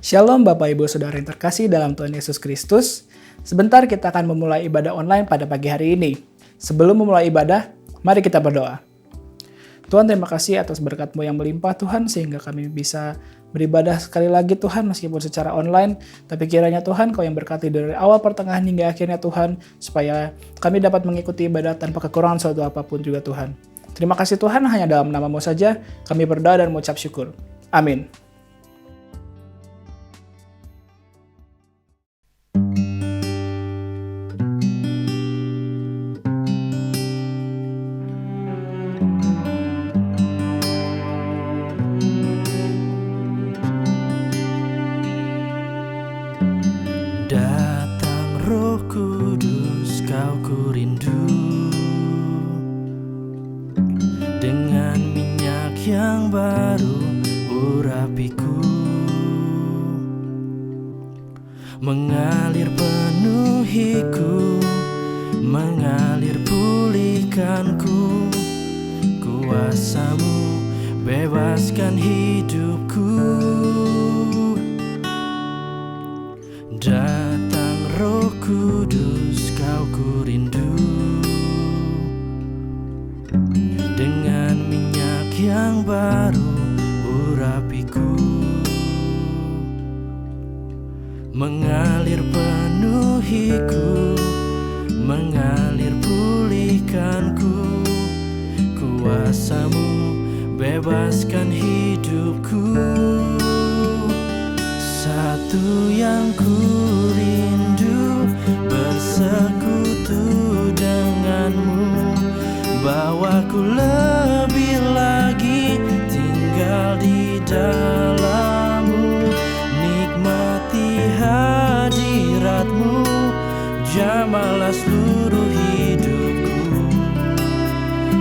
Shalom Bapak Ibu Saudara yang terkasih dalam Tuhan Yesus Kristus. Sebentar kita akan memulai ibadah online pada pagi hari ini. Sebelum memulai ibadah, mari kita berdoa. Tuhan, terima kasih atas berkat-Mu yang melimpah Tuhan, sehingga kami bisa beribadah sekali lagi Tuhan, meskipun secara online. Tapi kiranya Tuhan, Kau yang berkati dari awal, pertengahan, hingga akhirnya Tuhan, supaya kami dapat mengikuti ibadah tanpa kekurangan suatu apapun juga Tuhan. Terima kasih Tuhan, hanya dalam nama-Mu saja kami berdoa dan mengucap syukur. Amin. Datang Roh Kudus, Kau ku rindu, dengan minyak yang baru urapiku, mengalir penuhiku, mengalir pulihkanku. Kuasa-Mu bebaskan hidupku. Datang Roh Kudus, Kau ku rindu, dengan minyak yang baru urapiku, mengalir penuhiku, mengalir pulihkanku. Kuasa-Mu bebaskan hidupku. Satu yang ku rindu, bersekutu dengan-Mu, bawaku lebih lagi tinggal di dalam-Mu, nikmati hadirat-Mu, jamahlah seluruh hidupku.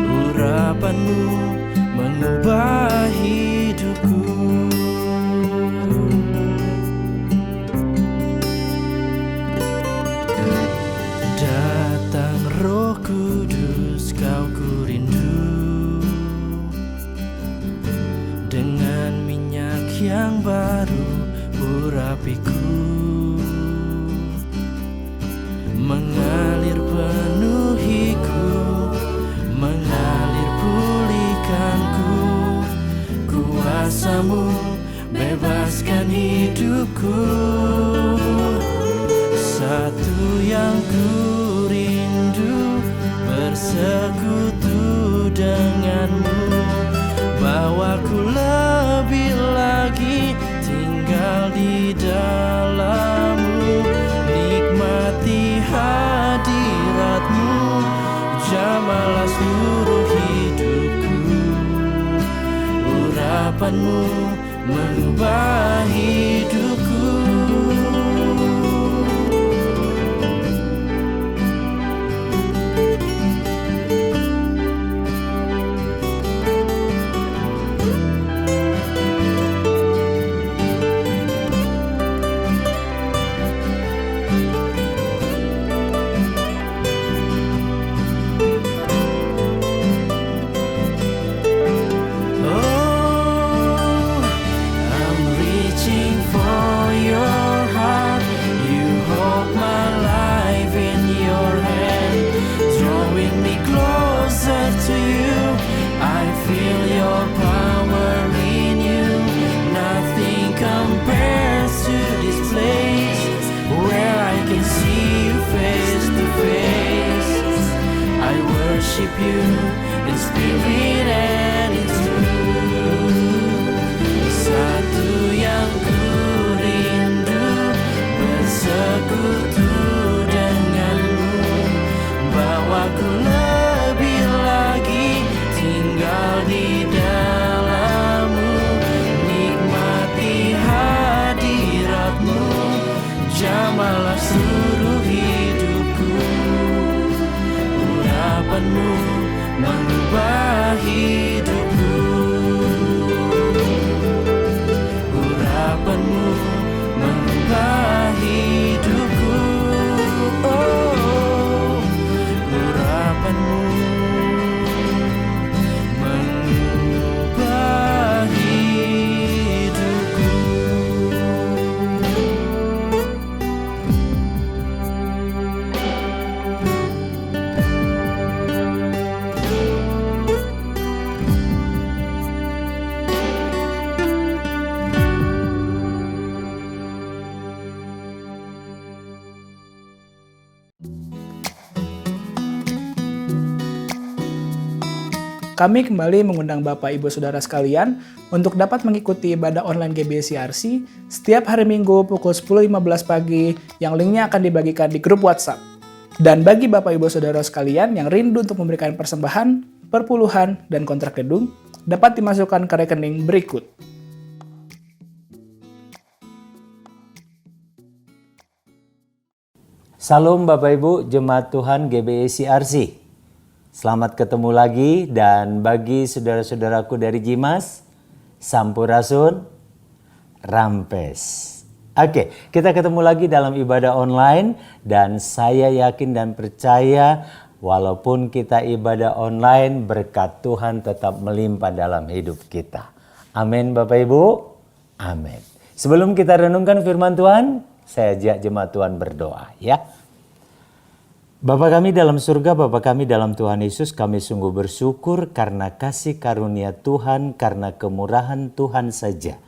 Urapan-Mu mengubah hidupku. Datang Roh Kudus, Kau ku rindu, dengan minyak yang baru urapiku, mengalir penuhiku, mengalir pulihkanku. Kuasa-Mu bebaskan hidupku. Satu yang ku rindu, bersekutu dengan-Mu, bawaku lebih lagi tinggal di dalam-Mu, nikmati hadirat-Mu, jamahlah seluruh hidupku. Urapan-Mu mengubah hidupku. Worship You in spirit and in truth. Satu yang ku rindu, bersekutu dengan-Mu, bawaku lebih lagi tinggal di dalam-Mu, nikmati hadirat-Mu, jamahlah seluruh hidupku. Urapan-Mu mengubah hidupku. Kami kembali mengundang Bapak Ibu Saudara sekalian untuk dapat mengikuti ibadah online GBCRC setiap hari Minggu pukul 10.15 pagi yang linknya akan dibagikan di grup WhatsApp. Dan bagi Bapak Ibu Saudara sekalian yang rindu untuk memberikan persembahan, perpuluhan, dan kontrak gedung, dapat dimasukkan ke rekening berikut. Salam Bapak Ibu Jemaat Tuhan GBCRC. Selamat ketemu lagi, dan bagi saudara-saudaraku dari Jimas, Sampurasun, Rampes. Oke, kita ketemu lagi dalam ibadah online, dan saya yakin dan percaya walaupun kita ibadah online, berkat Tuhan tetap melimpah dalam hidup kita. Amin Bapak Ibu, amin. Sebelum kita renungkan firman Tuhan, saya ajak jemaat Tuhan berdoa ya. Bapa kami dalam surga, Bapa kami dalam Tuhan Yesus, kami sungguh bersyukur karena kasih karunia Tuhan, karena kemurahan Tuhan saja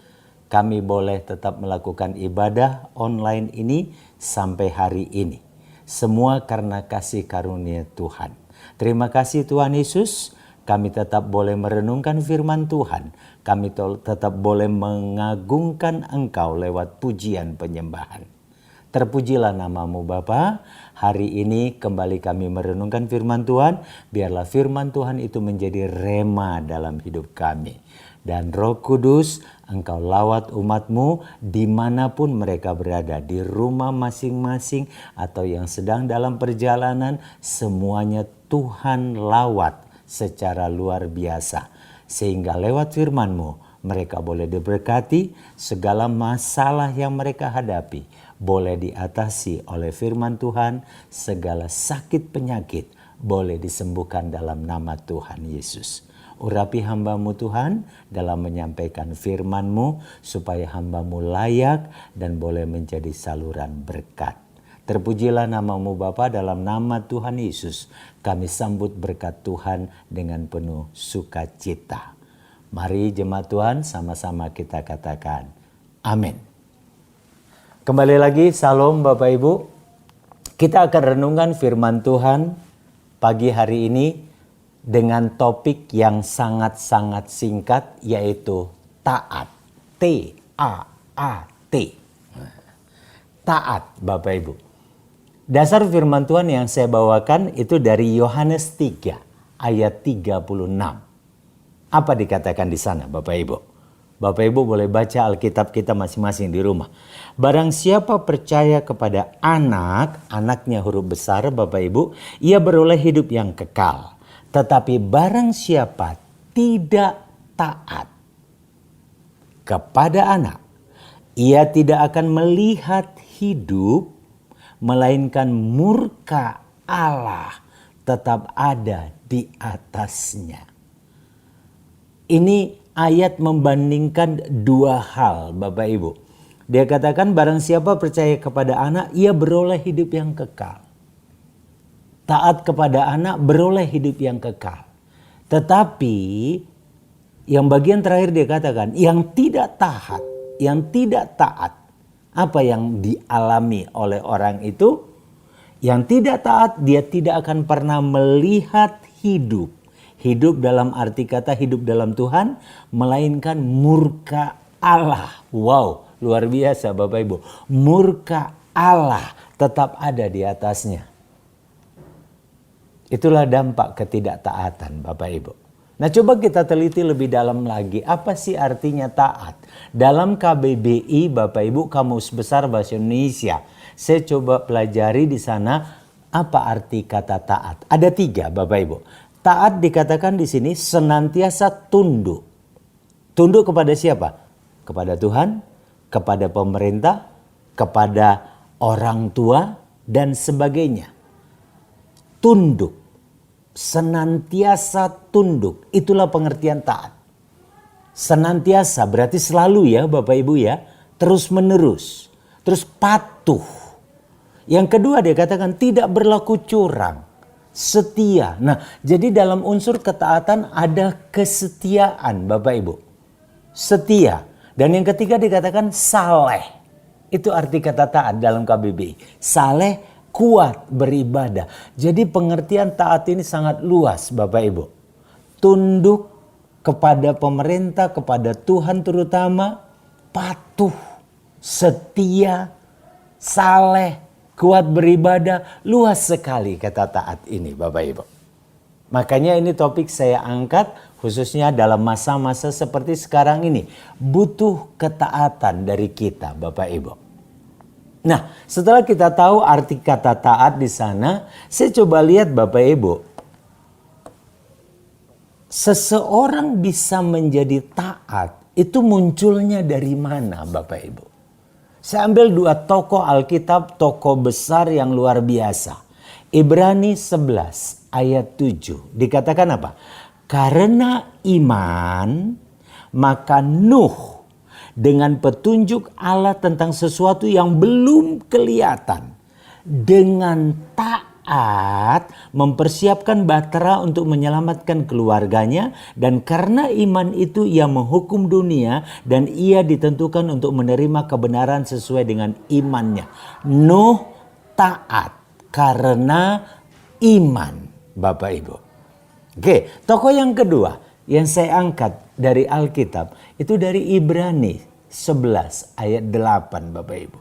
kami boleh tetap melakukan ibadah online ini sampai hari ini. Semua karena kasih karunia Tuhan. Terima kasih Tuhan Yesus, kami tetap boleh merenungkan firman Tuhan. Kami tetap boleh mengagungkan Engkau lewat pujian penyembahan. Terpujilah namamu Bapa. Hari ini kembali kami merenungkan firman Tuhan. Biarlah firman Tuhan itu menjadi rema dalam hidup kami. Dan Roh Kudus, Engkau lawat umat-Mu dimanapun mereka berada. Di rumah masing-masing atau yang sedang dalam perjalanan. Semuanya Tuhan lawat secara luar biasa. Sehingga lewat firman-Mu mereka boleh diberkati, segala masalah yang mereka hadapi boleh diatasi oleh firman Tuhan, segala sakit penyakit boleh disembuhkan dalam nama Tuhan Yesus. Urapi hamba-Mu Tuhan dalam menyampaikan firman-Mu supaya hamba-Mu layak dan boleh menjadi saluran berkat. Terpujilah nama-Mu Bapa, dalam nama Tuhan Yesus kami sambut berkat Tuhan dengan penuh sukacita. Mari jemaat Tuhan sama-sama kita katakan amin. Kembali lagi, salam Bapak Ibu. Kita akan renungkan firman Tuhan pagi hari ini dengan topik yang sangat-sangat singkat, yaitu taat. T-A-A-T. Taat Bapak Ibu. Dasar firman Tuhan yang saya bawakan itu dari Yohanes 3 ayat 36. Apa dikatakan di sana Bapak Ibu? Bapak Ibu boleh baca Alkitab kita masing-masing di rumah. Barang siapa percaya kepada anak, anaknya huruf besar Bapak Ibu, ia beroleh hidup yang kekal. Tetapi barang siapa tidak taat kepada anak, ia tidak akan melihat hidup, melainkan murka Allah tetap ada di atasnya. Ini ayat membandingkan dua hal Bapak Ibu. Dia katakan barang siapa percaya kepada anak, ia beroleh hidup yang kekal. Taat kepada anak, beroleh hidup yang kekal. Tetapi yang bagian terakhir dia katakan, yang tidak taat, apa yang dialami oleh orang itu? Yang tidak taat, dia tidak akan pernah melihat hidup. Hidup dalam arti kata hidup dalam Tuhan, melainkan murka Allah. Wow, luar biasa Bapak Ibu. Murka Allah tetap ada di atasnya. Itulah dampak ketidaktaatan Bapak Ibu. Nah, coba kita teliti lebih dalam lagi. Apa sih artinya taat? Dalam KBBI Bapak Ibu, Kamus Besar Bahasa Indonesia, saya coba pelajari di sana apa arti kata taat. Ada 3 Bapak Ibu. Taat dikatakan di sini senantiasa tunduk. Tunduk kepada siapa? Kepada Tuhan, kepada pemerintah, kepada orang tua, dan sebagainya. Tunduk. Senantiasa tunduk. Itulah pengertian taat. Senantiasa berarti selalu ya Bapak Ibu ya. Terus menerus. Terus patuh. Yang kedua dia katakan tidak berlaku curang. Setia. Nah, jadi dalam unsur ketaatan ada kesetiaan Bapak Ibu. Setia. Dan yang ketiga dikatakan saleh. Itu arti kata taat dalam KBBI. Saleh, kuat beribadah. Jadi pengertian taat ini sangat luas Bapak Ibu. tunduk kepada pemerintah, kepada Tuhan terutama, patuh, setia, saleh, kuat beribadah, luas sekali kata taat ini Bapak Ibu. Makanya ini topik saya angkat khususnya dalam masa-masa seperti sekarang ini. Butuh ketaatan dari kita Bapak Ibu. Nah, setelah kita tahu arti kata taat di sana, saya coba lihat Bapak Ibu. Seseorang bisa menjadi taat itu munculnya dari mana Bapak Ibu? Saya ambil 2 tokoh Alkitab, tokoh besar yang luar biasa. Ibrani 11 ayat 7 dikatakan apa? Karena iman maka Nuh dengan petunjuk Allah tentang sesuatu yang belum kelihatan dengan taat mempersiapkan bahtera untuk menyelamatkan keluarganya, dan karena iman itu ia menghukum dunia dan ia ditentukan untuk menerima kebenaran sesuai dengan imannya. Nuh taat karena iman Bapak Ibu. Oke, tokoh yang kedua yang saya angkat dari Alkitab itu dari Ibrani 11 ayat 8 Bapak Ibu.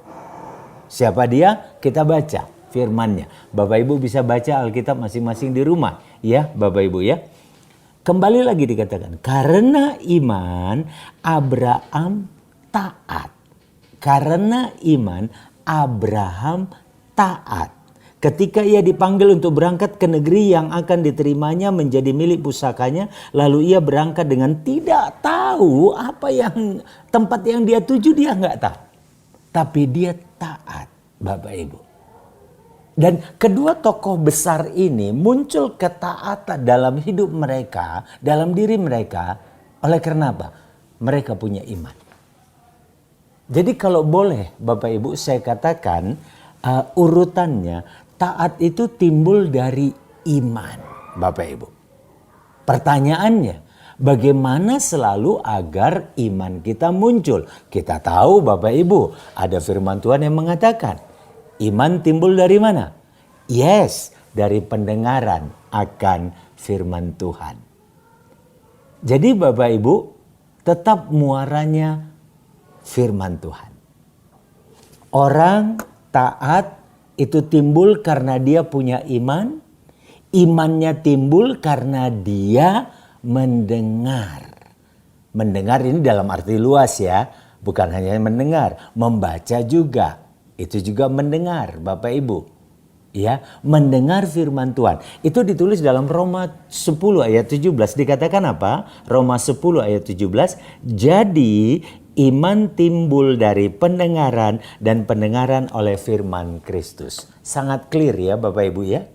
Siapa dia? Kita baca firman-Nya. Bapak Ibu bisa baca Alkitab masing-masing di rumah ya Bapak Ibu ya. Kembali lagi dikatakan karena iman Abraham taat. Karena iman Abraham taat. Ketika ia dipanggil untuk berangkat ke negeri yang akan diterimanya menjadi milik pusakanya, lalu ia berangkat dengan tidak tahu apa yang tempat yang dia tuju, dia nggak tahu. Tapi dia taat Bapak Ibu. Dan kedua tokoh besar ini muncul ketaatan dalam hidup mereka, dalam diri mereka. Oleh karena apa? Mereka punya iman. Jadi kalau boleh Bapak Ibu saya katakan urutannya, taat itu timbul dari iman Bapak Ibu. Pertanyaannya, bagaimana selalu agar iman kita muncul? Kita tahu Bapak Ibu ada firman Tuhan yang mengatakan, iman timbul dari mana? Yes, dari pendengaran akan firman Tuhan. Jadi Bapak Ibu, tetap muaranya firman Tuhan. Orang taat itu timbul karena dia punya iman. Imannya timbul karena dia mendengar. Mendengar ini dalam arti luas ya. Bukan hanya mendengar, membaca juga. Itu juga mendengar Bapak Ibu. Ya, mendengar firman Tuhan. Itu ditulis dalam Roma 10 ayat 17. Dikatakan apa? Roma 10 ayat 17. Jadi iman timbul dari pendengaran dan pendengaran oleh firman Kristus. Sangat clear ya Bapak Ibu ya.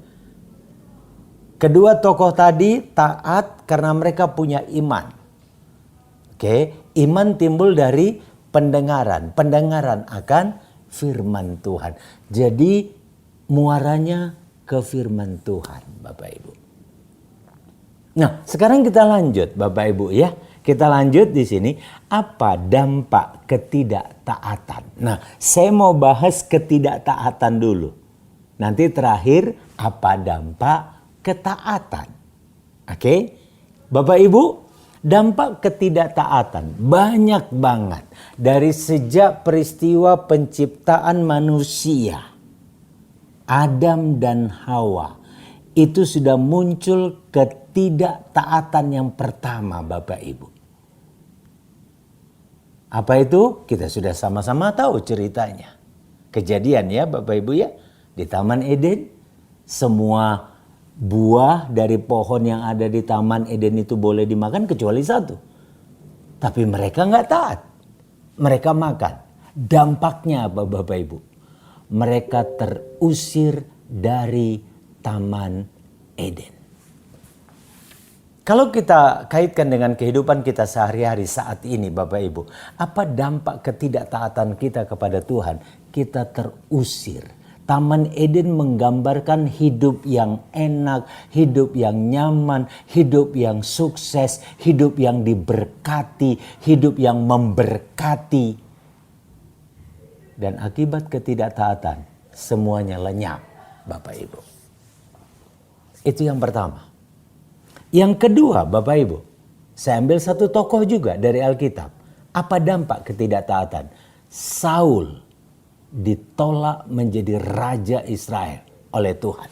Kedua tokoh tadi taat karena mereka punya iman. Oke, iman timbul dari pendengaran. Pendengaran akan firman Tuhan. Jadi muaranya ke firman Tuhan Bapak Ibu. Nah, sekarang kita lanjut Bapak Ibu ya. Kita lanjut di sini, apa dampak ketidaktaatan? Nah, saya mau bahas ketidaktaatan dulu. Nanti terakhir, apa dampak ketaatan? Oke? Bapak Ibu, dampak ketidaktaatan banyak banget. Dari sejak peristiwa penciptaan manusia, Adam dan Hawa, itu sudah muncul ketidaktaatan yang pertama Bapak Ibu. Apa itu? Kita sudah sama-sama tahu ceritanya. Kejadian ya Bapak Ibu ya. Di Taman Eden, semua buah dari pohon yang ada di Taman Eden itu boleh dimakan kecuali satu. Tapi mereka nggak taat. Mereka makan. Dampaknya apa Bapak Ibu? Mereka terusir dari Taman Eden. Kalau kita kaitkan dengan kehidupan kita sehari-hari saat ini Bapak Ibu. Apa dampak ketidaktaatan kita kepada Tuhan? Kita terusir. Taman Eden menggambarkan hidup yang enak, hidup yang nyaman, hidup yang sukses, hidup yang diberkati, hidup yang memberkati. Dan akibat ketidaktaatan semuanya lenyap Bapak Ibu. Itu yang pertama. Yang kedua, Bapak Ibu, saya ambil satu tokoh juga dari Alkitab. Apa dampak ketidaktaatan? Saul ditolak menjadi raja Israel oleh Tuhan.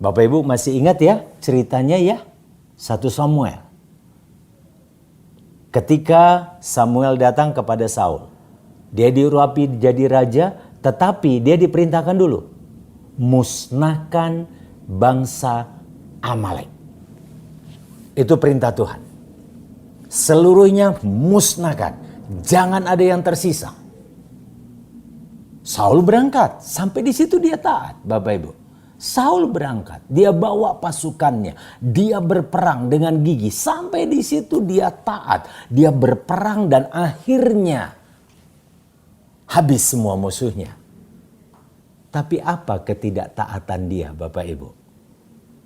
Bapak Ibu masih ingat ya ceritanya ya? 1 Samuel. Ketika Samuel datang kepada Saul, dia diurapi jadi raja, tetapi dia diperintahkan dulu, musnahkan bangsa Amalek. Itu perintah Tuhan. Seluruhnya musnahkan, jangan ada yang tersisa. Saul berangkat, sampai di situ dia taat, Bapak Ibu. Saul berangkat, dia bawa pasukannya, dia berperang dengan gigih, sampai di situ dia taat, dia berperang dan akhirnya habis semua musuhnya. Tapi apa ketidaktaatan dia, Bapak Ibu?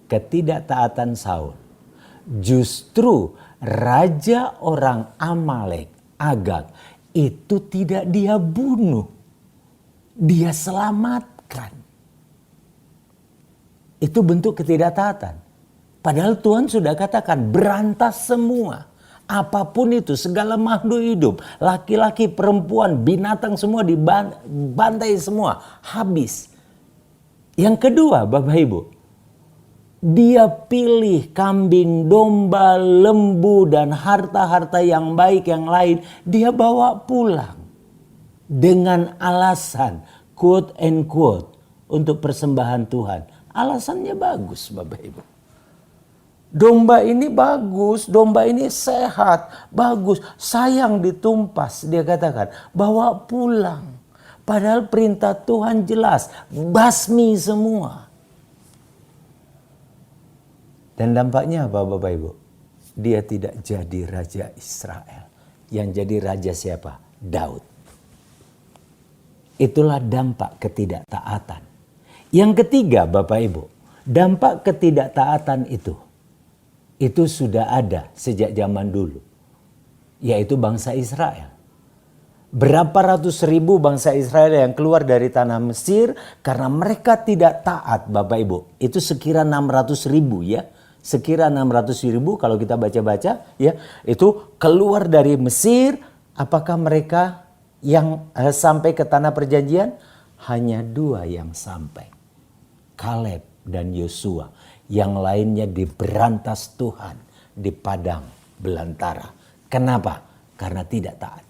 Ketidaktaatan Saul. Justru raja orang Amalek, Agag, itu tidak dia bunuh, dia selamatkan. Itu bentuk ketidaktaatan. Padahal Tuhan sudah katakan berantas semua. Apapun itu, segala makhluk hidup, laki-laki, perempuan, binatang semua dibantai semua, habis. Yang kedua, Bapak Ibu, dia pilih kambing, domba, lembu, dan harta-harta yang baik yang lain, dia bawa pulang. Dengan alasan, quote and quote, untuk persembahan Tuhan. Alasannya bagus, Bapak Ibu. Domba ini bagus, domba ini sehat, bagus. Sayang ditumpas, dia katakan, bawa pulang. Padahal perintah Tuhan jelas, basmi semua. Dan dampaknya apa, Bapak Ibu? Dia tidak jadi raja Israel. Yang jadi raja siapa? Daud. Itulah dampak ketidaktaatan. Yang ketiga, Bapak Ibu, dampak ketidaktaatan itu sudah ada sejak zaman dulu, yaitu bangsa Israel. Berapa ratus ribu bangsa Israel yang keluar dari tanah Mesir karena mereka tidak taat, Bapak Ibu. Itu sekira 600 ribu ya. Sekira 600 ribu kalau kita baca-baca ya. Itu keluar dari Mesir. Apakah mereka yang sampai ke tanah perjanjian? Hanya 2 yang sampai. Kaleb dan Yosua. Yang lainnya diberantas Tuhan di padang belantara. Kenapa? Karena tidak taat.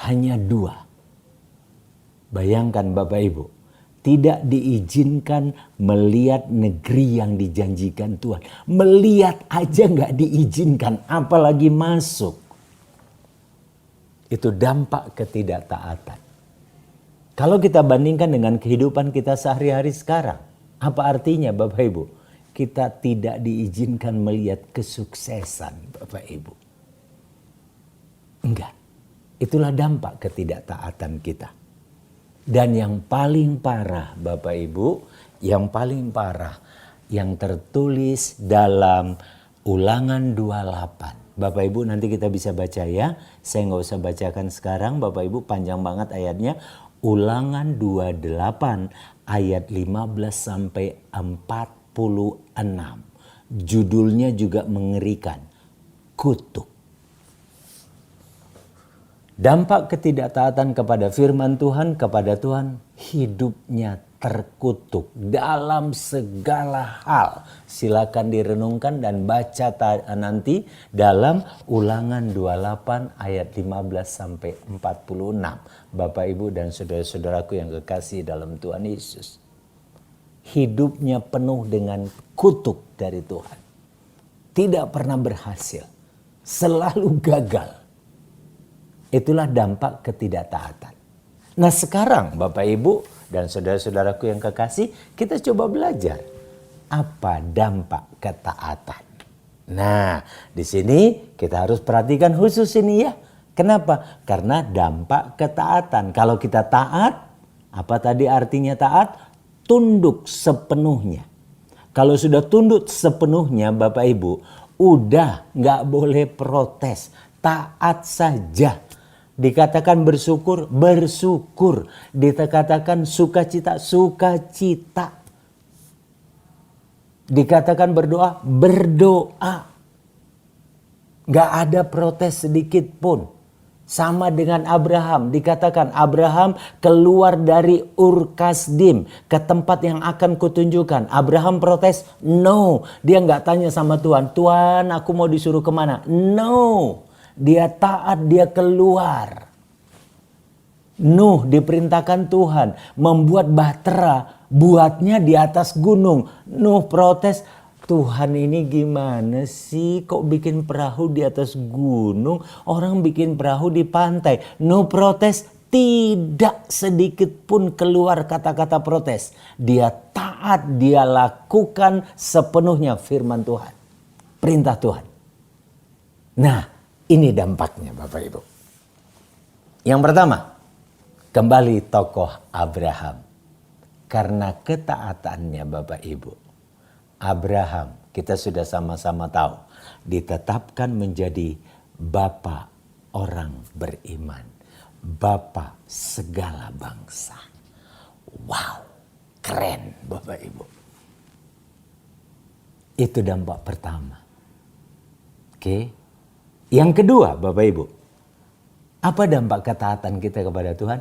Hanya 2. Bayangkan Bapak Ibu. Tidak diizinkan melihat negeri yang dijanjikan Tuhan. Melihat aja gak diizinkan. Apalagi masuk. Itu dampak ketidaktaatan. Kalau kita bandingkan dengan kehidupan kita sehari-hari sekarang. Apa artinya Bapak Ibu? Kita tidak diizinkan melihat kesuksesan Bapak Ibu. Enggak. Itulah dampak ketidaktaatan kita. Dan yang paling parah Bapak Ibu. Yang paling parah. Yang tertulis dalam Ulangan 28. Bapak Ibu nanti kita bisa baca ya. Saya nggak usah bacakan sekarang Bapak Ibu, panjang banget ayatnya. Ulangan 28 ayat 15 sampai 46. Judulnya juga mengerikan. Kutuk. Dampak ketidaktaatan kepada firman Tuhan, kepada Tuhan, hidupnya terkutuk dalam segala hal. Silakan direnungkan dan baca nanti dalam Ulangan 28 ayat 15 sampai 46. Bapak Ibu dan saudara-saudaraku yang kekasih dalam Tuhan Yesus. Hidupnya penuh dengan kutuk dari Tuhan. Tidak pernah berhasil. Selalu gagal. Itulah dampak ketidaktaatan. Nah sekarang Bapak Ibu dan saudara-saudaraku yang kekasih, kita coba belajar apa dampak ketaatan. Nah, di sini kita harus perhatikan khusus ini ya. Kenapa? Karena dampak ketaatan. Kalau kita taat, apa tadi artinya taat? Tunduk sepenuhnya. Kalau sudah tunduk sepenuhnya Bapak Ibu, udah nggak boleh protes, taat saja. Dikatakan bersyukur, bersyukur. Dikatakan sukacita, sukacita. Dikatakan berdoa, berdoa. Gak ada protes sedikit pun. Sama dengan Abraham, dikatakan Abraham keluar dari Ur Kasdim ke tempat yang akan kutunjukkan. Abraham protes, no. Dia nggak tanya sama Tuhan, Tuhan aku mau disuruh kemana? No, dia taat, dia keluar. Nuh diperintahkan Tuhan membuat bahtera, buatnya di atas gunung. Nuh protes, Tuhan ini gimana sih kok bikin perahu di atas gunung, orang bikin perahu di pantai. No protes, tidak sedikit pun keluar kata-kata protes. Dia taat, dia lakukan sepenuhnya firman Tuhan, perintah Tuhan. Nah, ini dampaknya Bapak Ibu. Yang pertama, kembali tokoh Abraham. Karena ketaatannya Bapak Ibu, Abraham, kita sudah sama-sama tahu, ditetapkan menjadi bapa orang beriman, bapa segala bangsa. Wow, keren Bapak Ibu. Itu dampak pertama. Oke. Yang kedua Bapak Ibu, apa dampak ketaatan kita kepada Tuhan?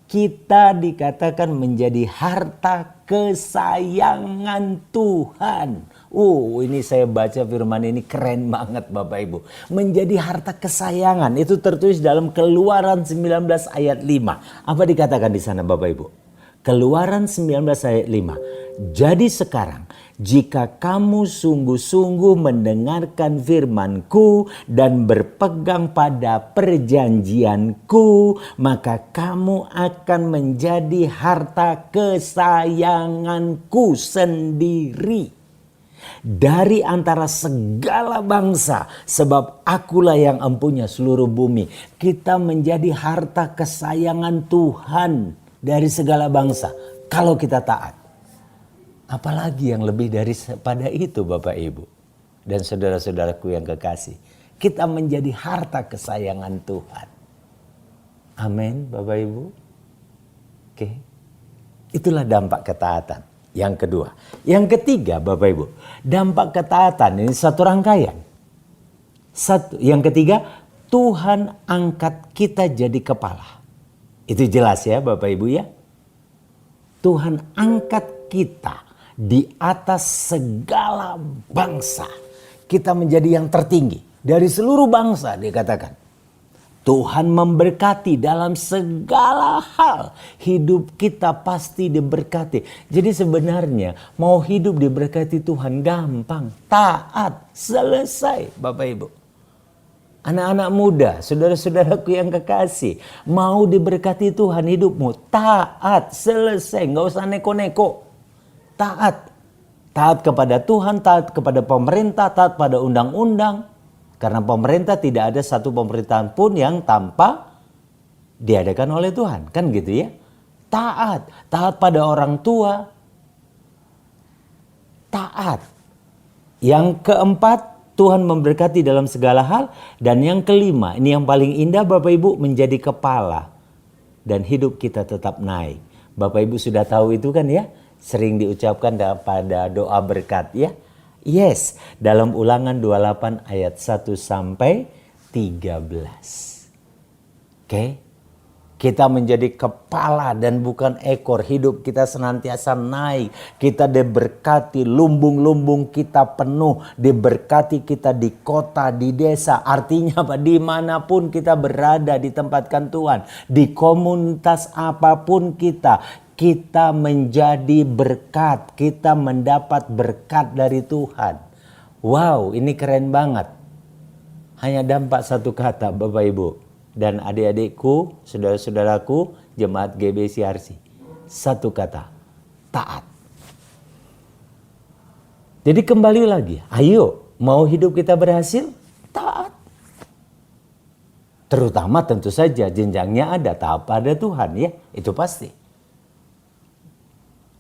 Kita dikatakan menjadi harta kesayangan Tuhan. Ini saya baca firman ini keren banget Bapak Ibu. Menjadi harta kesayangan, itu tertulis dalam Keluaran 19 ayat 5. Apa dikatakan di sana Bapak Ibu? Keluaran 19 ayat 5. Jadi sekarang jika kamu sungguh-sungguh mendengarkan firman-Ku dan berpegang pada perjanjian-Ku, maka kamu akan menjadi harta kesayangan-Ku sendiri dari antara segala bangsa, sebab Akulah yang empunya seluruh bumi. Kita menjadi harta kesayangan Tuhan dari segala bangsa kalau kita taat. Apalagi yang lebih daripada itu Bapak Ibu dan saudara-saudaraku yang kekasih. Kita menjadi harta kesayangan Tuhan. Amin Bapak Ibu. Oke. Itulah dampak ketaatan. Yang kedua. Yang ketiga Bapak Ibu. Dampak ketaatan ini satu rangkaian. Yang ketiga, Tuhan angkat kita jadi kepala. Itu jelas ya Bapak Ibu ya. Tuhan angkat kita di atas segala bangsa. Kita menjadi yang tertinggi dari seluruh bangsa dikatakan. Tuhan memberkati dalam segala hal. Hidup kita pasti diberkati. Jadi sebenarnya mau hidup diberkati Tuhan gampang. Taat, selesai Bapak Ibu. Anak-anak muda, saudara-saudaraku yang kekasih. Mau diberkati Tuhan hidupmu. Taat, selesai. Nggak usah neko-neko. Taat. Taat kepada Tuhan, taat kepada pemerintah, taat pada undang-undang. Karena pemerintah tidak ada satu pemerintahan pun yang tanpa diadakan oleh Tuhan. Kan gitu ya. Taat. Taat pada orang tua. Taat. Yang keempat, Tuhan memberkati dalam segala hal. Dan yang kelima, ini yang paling indah Bapak Ibu, menjadi kepala. Dan hidup kita tetap naik. Bapak Ibu sudah tahu itu kan ya. Sering diucapkan pada doa berkat ya. Yes, dalam Ulangan 28 ayat 1 sampai 13. Oke. Kita menjadi kepala dan bukan ekor. Hidup kita senantiasa naik. Kita diberkati, lumbung-lumbung kita penuh. Diberkati kita di kota, di desa. Artinya apa? Dimanapun kita berada ditempatkan Tuhan. Di komunitas apapun kita menjadi berkat. Kita mendapat berkat dari Tuhan. Wow, ini keren banget. Hanya dampak satu kata Bapak Ibu. Dan adik-adikku, saudara-saudaraku, jemaat GBCRC. Satu kata, taat. Jadi kembali lagi, ayo mau hidup kita berhasil? Taat. Terutama tentu saja jenjangnya ada, taat pada Tuhan ya, itu pasti.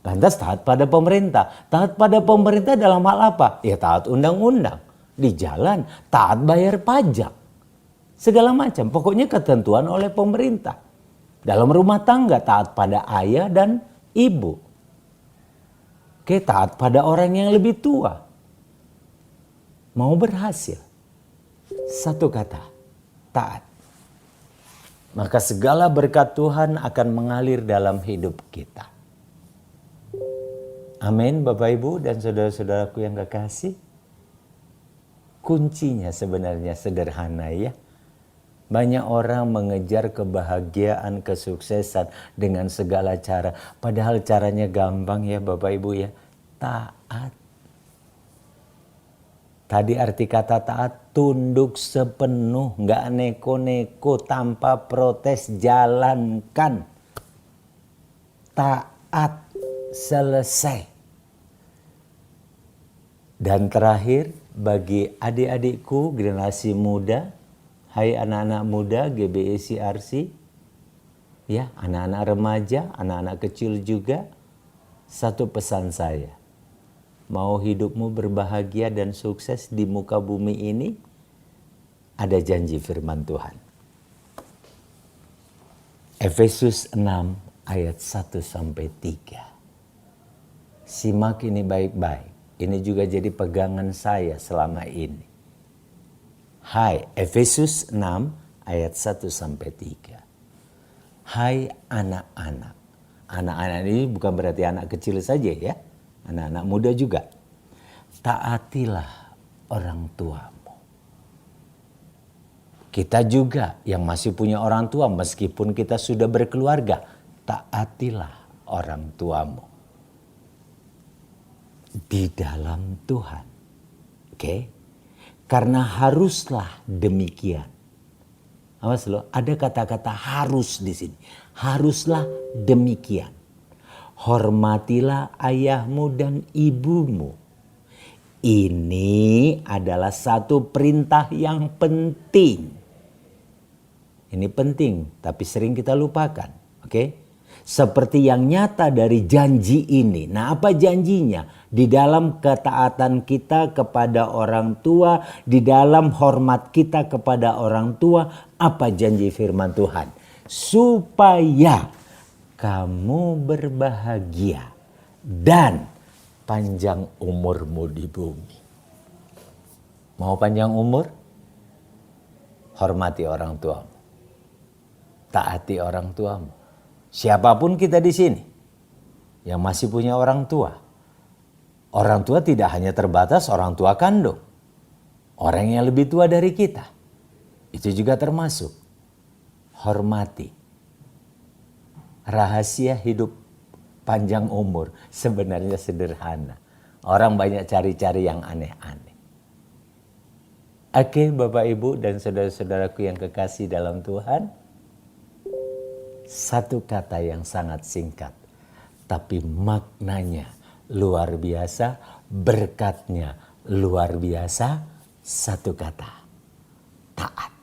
Lantas taat pada pemerintah. Taat pada pemerintah dalam hal apa? Ya taat undang-undang. Di jalan, taat bayar pajak. Segala macam, pokoknya ketentuan oleh pemerintah. Dalam rumah tangga taat pada ayah dan ibu. Oke, taat pada orang yang lebih tua. Mau berhasil. Satu kata, taat. Maka segala berkat Tuhan akan mengalir dalam hidup kita. Amin, Bapak Ibu dan saudara-saudaraku yang kekasih. Kuncinya sebenarnya sederhana ya. Banyak orang mengejar kebahagiaan, kesuksesan dengan segala cara. Padahal caranya gampang ya Bapak Ibu ya. Taat. Tadi arti kata taat, tunduk sepenuh, nggak neko-neko, tanpa protes, jalankan. Taat, selesai. Dan terakhir, bagi adik-adikku generasi muda, hai anak-anak muda GBEC RC, ya anak-anak remaja, anak-anak kecil juga, satu pesan saya. Mau hidupmu berbahagia dan sukses di muka bumi ini, ada janji firman Tuhan. Efesus 6 ayat 1-3. Simak ini baik-baik. Ini juga jadi pegangan saya selama ini. Hai, Efesus 6 ayat 1-3. Hai anak-anak. Anak-anak ini bukan berarti anak kecil saja ya. Anak-anak muda juga. Taatilah orang tuamu. Kita juga yang masih punya orang tua meskipun kita sudah berkeluarga. Taatilah orang tuamu. Di dalam Tuhan. Oke? Karena haruslah demikian. Awas loh, ada kata-kata harus di sini. Haruslah demikian. Hormatilah ayahmu dan ibumu. Ini adalah satu perintah yang penting. Ini penting, tapi sering kita lupakan. Oke? Seperti yang nyata dari janji ini. Nah, apa janjinya? Di dalam ketaatan kita kepada orang tua, di dalam hormat kita kepada orang tua, apa janji firman Tuhan? Supaya kamu berbahagia dan panjang umurmu di bumi. Mau panjang umur? Hormati orang tuamu. Taati orang tuamu. Siapapun kita di sini yang masih punya orang tua. Orang tua tidak hanya terbatas orang tua kandung. Orang yang lebih tua dari kita. Itu juga termasuk. Hormati. Rahasia hidup panjang umur sebenarnya sederhana. Orang banyak cari-cari yang aneh-aneh. Oke, Bapak Ibu dan saudara-saudaraku yang kekasih dalam Tuhan. Satu kata yang sangat singkat. Tapi maknanya luar biasa, berkatnya luar biasa. Satu kata. Taat.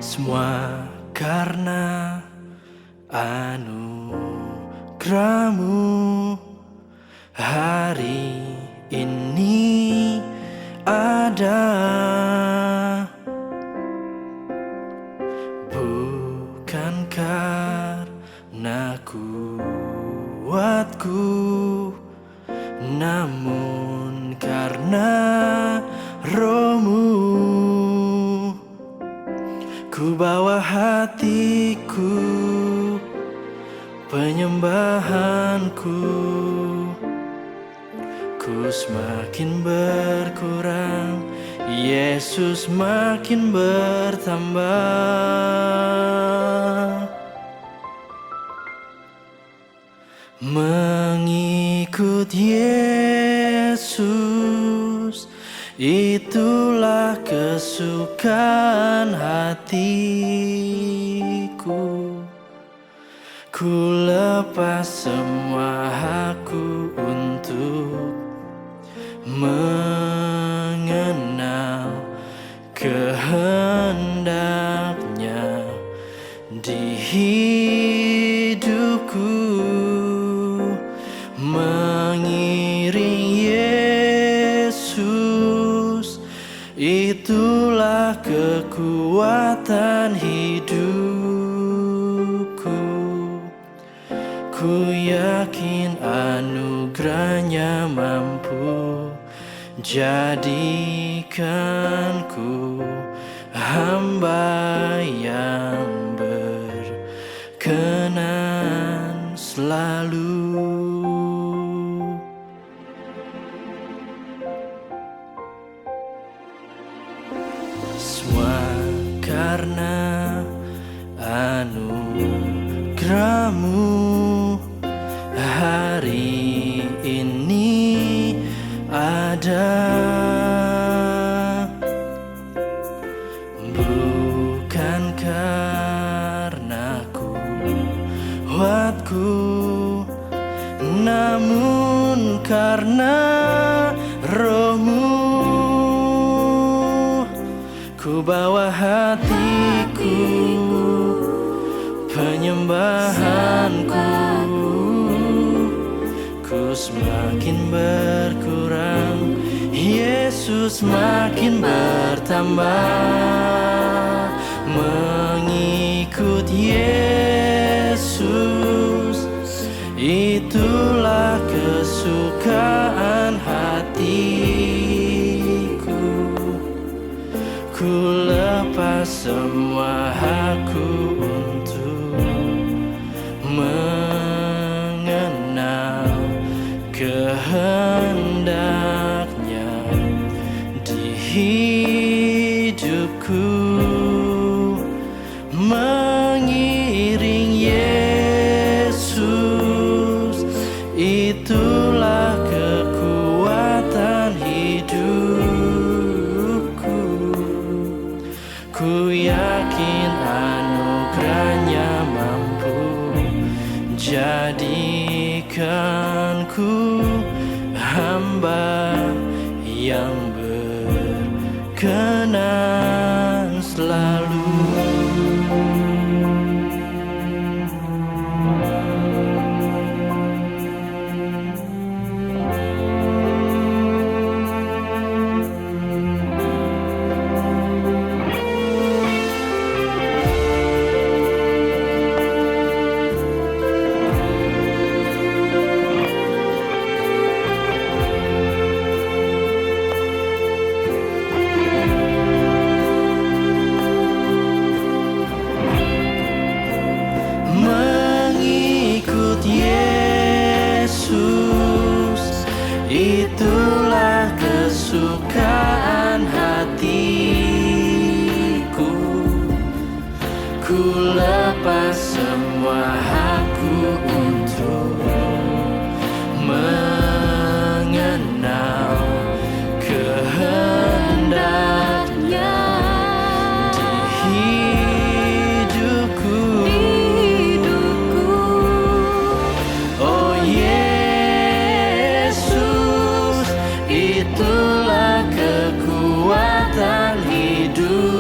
Semua karena anugerahmu hari ini ada. Bukan karena kuatku, namun karena Roh-Mu. Ku bawa hatiku, penyembahanku, ku semakin berkurang, Yesus makin bertambah. Mengikut Yesus, itulah kesukaan hatiku. Ku lepas semua hakku untuk mengenal kehendaknya di hidupku. Mengikut anugerahnya mampu jadikanku hamba yang berkenan selalu. Semua karena anugerahmu hari ini ada, bukan karena kuatku, namun karena rohmu. Ku bawa hatiku, penyembahanku, ku semakin berkurang, Yesus makin bertambah. Mengikut Yesus, itulah kesukaan hatiku. Ku lepas semua hakku untuk mengenal kehendaknya di hidupku. Mengiring Yesus, itulah kekuatan hidupku. Ku yakin anugerahnya mampu jadikanku hamba yang berkenan selalu. Mengikut Yesus, itulah kesukaan hatiku. Ku lepas semua hakku untuk mengenal kehendaknya di hidupku. Oh Yesus, itulah kekuatan hidupku.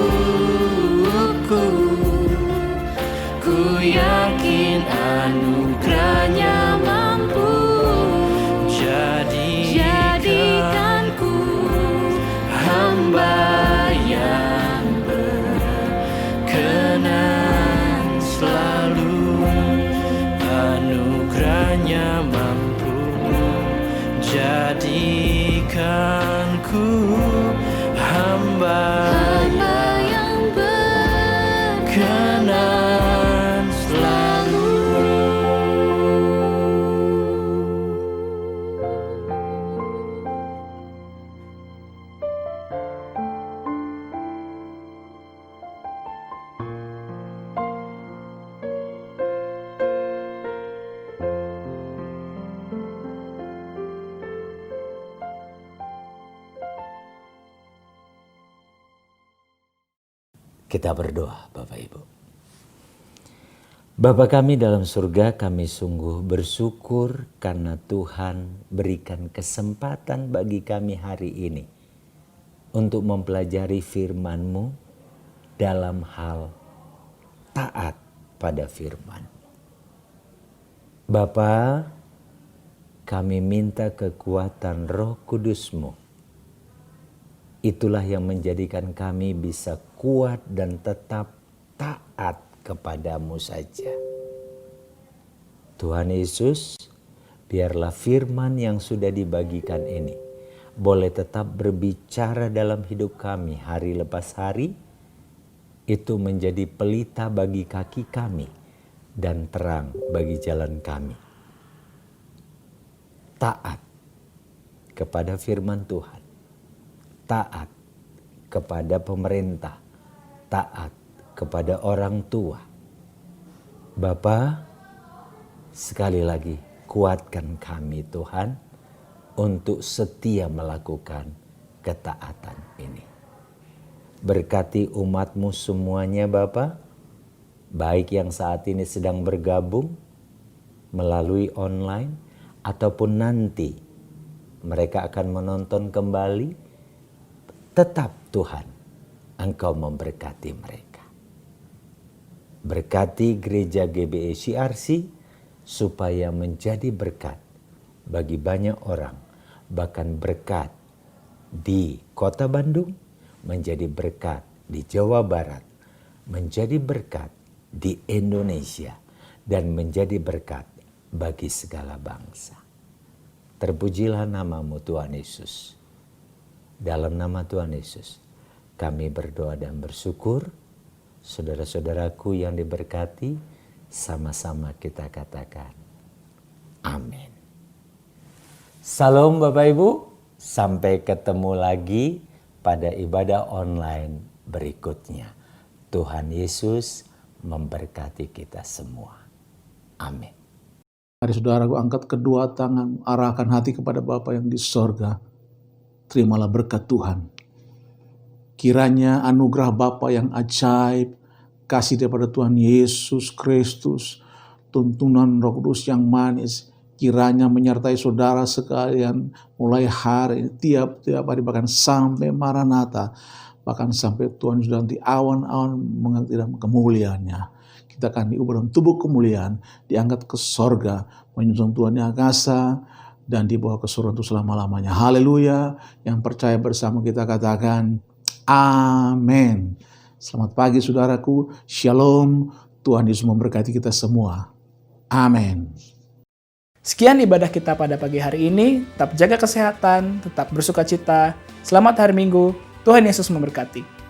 Ku yakin anugerahnya mampu jadikanku hamba yang berkenan selalu. Anugerahnya mampu jadikanku hamba yang berkenan selalu. Kita berdoa, Bapak Ibu. Bapa kami dalam surga, kami sungguh bersyukur karena Tuhan berikan kesempatan bagi kami hari ini untuk mempelajari firman-Mu dalam hal taat pada firman. Bapa, kami minta kekuatan Roh Kudus-Mu. Itulah yang menjadikan kami bisa kuat dan tetap taat kepada-Mu saja. Tuhan Yesus, biarlah firman yang sudah dibagikan ini boleh tetap berbicara dalam hidup kami hari lepas hari, itu menjadi pelita bagi kaki kami dan terang bagi jalan kami. Taat kepada firman Tuhan, taat kepada pemerintah, taat kepada orang tua. Bapa, sekali lagi kuatkan kami Tuhan untuk setia melakukan ketaatan ini. Berkati umat-Mu semuanya Bapa, baik yang saat ini sedang bergabung melalui online ataupun nanti mereka akan menonton kembali. Tetap Tuhan, Engkau memberkati mereka. Berkati gereja GBI CRC supaya menjadi berkat bagi banyak orang, bahkan berkat di Kota Bandung, menjadi berkat di Jawa Barat, menjadi berkat di Indonesia, dan menjadi berkat bagi segala bangsa. Terpujilah nama-Mu Tuhan Yesus. Dalam nama Tuhan Yesus, kami berdoa dan bersyukur. Saudara-saudaraku yang diberkati, sama-sama kita katakan, amin. Salam Bapak Ibu, sampai ketemu lagi pada ibadah online berikutnya. Tuhan Yesus memberkati kita semua. Amin. Mari saudaraku, angkat kedua tangan, arahkan hati kepada Bapa yang di sorga. Terimalah berkat Tuhan. Kiranya anugerah Bapa yang ajaib, kasih daripada Tuhan Yesus Kristus, tuntunan Roh Kudus yang manis, kiranya menyertai saudara sekalian mulai hari ini, tiap hari, bahkan sampai Maranatha, bahkan sampai Tuhan sudah di awan-awan mengerti dalam kemuliaannya. Kita akan diubah dalam tubuh kemuliaan, diangkat ke sorga, menyusun Tuhan di angkasa, dan dibawa ke surga untuk selama-lamanya. Haleluya. Yang percaya bersama kita katakan, amin. Selamat pagi saudaraku, shalom. Tuhan Yesus memberkati kita semua. Amin. Sekian ibadah kita pada pagi hari ini. Tetap jaga kesehatan, tetap bersuka cita. Selamat hari Minggu. Tuhan Yesus memberkati.